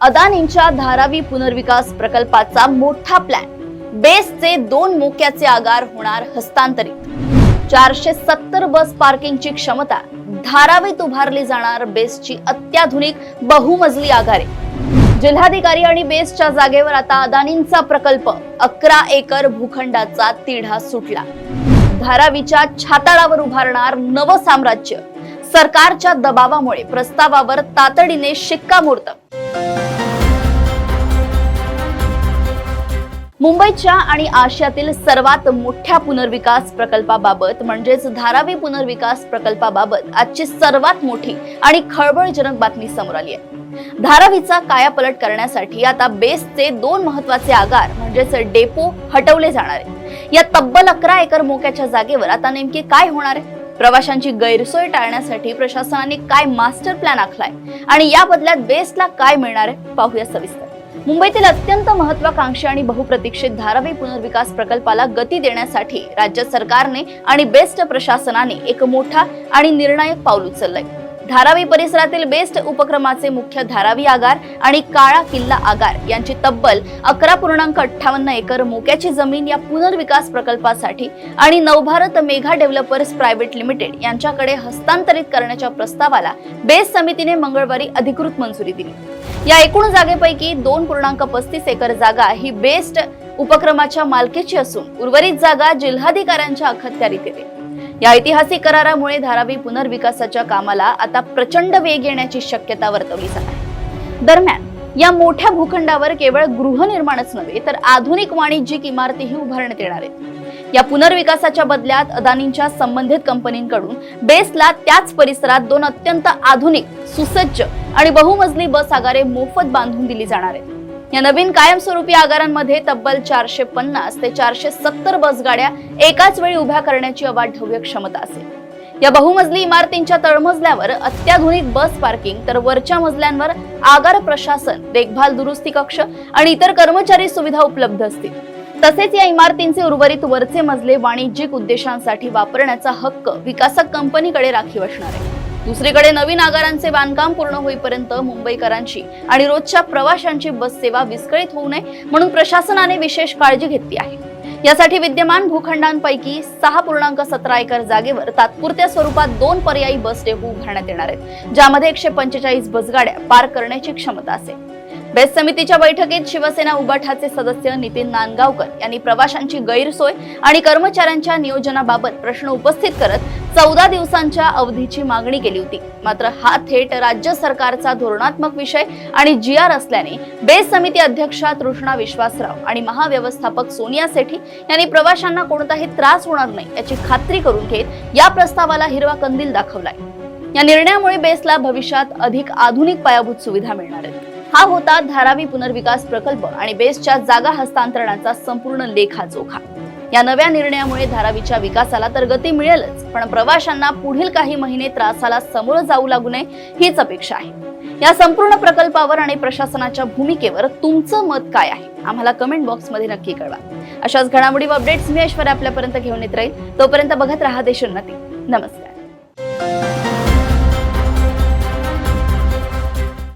अदानींच्या धारावी पुनर्विकास प्रकल्पाचा मोठा प्लॅन। बेस्टचे 2 मोक्याचे आगार होणार हस्तांतरित। 470 बस पार्किंगची क्षमता। धारावीत उभारली जाणार बेस्टची अत्याधुनिक बहुमजली आगारे। जिल्हाधिकारी आणि बेस्टच्या जागेवर आता अदानींचा प्रकल्प। 11 एकर भूखंडाचा तिढा सुटला। धारावीच्या छाताळावर उभारणार नव साम्राज्य। सरकारच्या दबावामुळे प्रस्तावावर तातडीने शिक्कामोर्तब। मुंबईच्या आणि आशियातील सर्वात मोठ्या पुनर्विकास प्रकल्पाबाबत म्हणजेच धारावी पुनर्विकास प्रकल्पाबाबत आजची सर्वात मोठी आणि खळबळजनक बातमी समोर आली आहे। धारावीचा कायापालट करण्यासाठी आता बेस्टचे 2 महत्त्वाचे आगार म्हणजेच डेपो हटवले जाणार आहेत। या तब्बल 11 एकर मोक्याच्या जागेवर आता नेमके काय होणार आहे? प्रवाशांची गैरसोय टाळण्यासाठी प्रशासनाने काय मास्टर प्लॅन आखलाय आणि या बदल्यात बेस्टला काय मिळणार आहे पाहूया सविस्तर। मुंबईतील अत्यंत महत्त्वाकांक्षी आणि बहुप्रतीक्षित धारावी पुनर्विकास प्रकल्पाला गती देण्यासाठी राज्य सरकारने आणि बेस्ट प्रशासनाने एक मोठा आणि निर्णायक पाऊल उचललंय। धारावी परिसरातील बेस्ट उपक्रमाचे मुख्य धारावी आगार आणि काळा किल्ला आगार यांची तब्बल 11.58 एकर मोक्याची जमीन या पुनर्विकास प्रकल्पासाठी आणि नवभारत मेगा डेव्हलपर्स प्रायव्हेट लिमिटेड यांच्याकडे हस्तांतरित करण्याच्या प्रस्तावाला बेस्ट समितीने मंगळवारी अधिकृत मंजुरी दिली। या एकूण जागेपैकी 2.35 एकर जागा ही बेस्ट उपक्रमाच्या मालकीची असून उर्वरित जागा जिल्हाधिकाऱ्यांच्या अखत्यारीत येते। या ऐतिहासिक करारामुळे धारावी पुनर्विकासाच्या कामाला आता प्रचंड वेग येण्याची शक्यता वर्तवली जात आहे। दरम्यान या मोठ्या भूखंडावर केवळ गृहनिर्माणच नव्हे तर आधुनिक वाणिज्यिक इमारतीही उभारण्यात येणार आहेत। या पुनर्विकासाच्या बदल्यात अदानींच्या संबंधित कंपनींकडून बेस्टला त्याच परिसरात 2 अत्यंत आधुनिक, सुसज्ज आणि बहुमजली बस आगारे मोफत बांधून दिली जाणार आहेत। या नवीन कायमस्वरूपी आगारांमध्ये तब्बल 450 ते 470 बस गाड्या एकाच वेळी उभ्या करण्याची अवाढव्य क्षमता असेल। या बहुमजली इमारतींच्या तळमजल्यावर अत्याधुनिक बस पार्किंग तर वरच्या मजल्यांवर आगार प्रशासन, देखभाल दुरुस्ती कक्ष आणि इतर कर्मचारी सुविधा उपलब्ध असतील। तसेच या इमारतींचे उर्वरित वरचे मजले वाणिज्यिक उद्देशांसाठी वापरण्याचा हक्क विकासक कंपनीकडे राखीव असणार आहे। दुसरीकडे नवीन आगारांचे बांधकाम पूर्ण होईपर्यंत मुंबईकरांची आणि रोजच्या प्रवाशांची बस सेवा विस्कळीत होऊ नये म्हणून प्रशासनाने विशेष काळजी घेतली आहे। यासाठी विद्यमान भूखंडांपैकी 6.17 एकर जागेवर तात्पुरत्या स्वरूपात 2 पर्यायी बस डेपो उभारण्यात येणार आहेत, ज्यामध्ये 145 बसगाड्या पार्क करण्याची क्षमता असेल। बेस्ट समितीच्या बैठकीत शिवसेना उबाठाचे सदस्य नितीन नांदगावकर यांनी प्रवाशांची गैरसोय आणि कर्मचाऱ्यांच्या नियोजनाबाबत प्रश्न उपस्थित करत 14 दिवसांच्या अवधीची मागणी केली होती। मात्र हा थेट राज्य सरकारचा धोरणात्मक विषय आणि GR असल्याने बेस्ट समिती अध्यक्षा तृष्णा विश्वासराव आणि महाव्यवस्थापक सोनिया सेठी यांनी प्रवाशांना कोणताही त्रास होणार नाही याची खात्री करून घेत या प्रस्तावाला हिरवा कंदील दाखवलाय। या निर्णयामुळे बेस्टला भविष्यात अधिक आधुनिक पायाभूत सुविधा मिळणार आहेत। हा होता धारावी पुनर्विकास प्रकल्प आणि बेस्टच्या जागा हस्तांतरणाचा संपूर्ण लेखाजोखा। या नव्या निर्णयामुळे धारावीच्या विकासाला तर गती मिळेलच, पण प्रवाशांना पुढील काही महिने त्रासाला सामोरं जाऊ लागू नये हीच अपेक्षा आहे। या संपूर्ण प्रकल्पावर आणि प्रशासनाच्या भूमिकेवर तुमचं मत काय आहे आम्हाला कमेंट बॉक्समध्ये नक्की कळवा। अशाच घडामोडी व अपडेट्स मी ऐश्वर्या आपल्यापर्यंत घेऊन येत राहील। तोपर्यंत बघत राहा देश उन्नती। नमस्कार।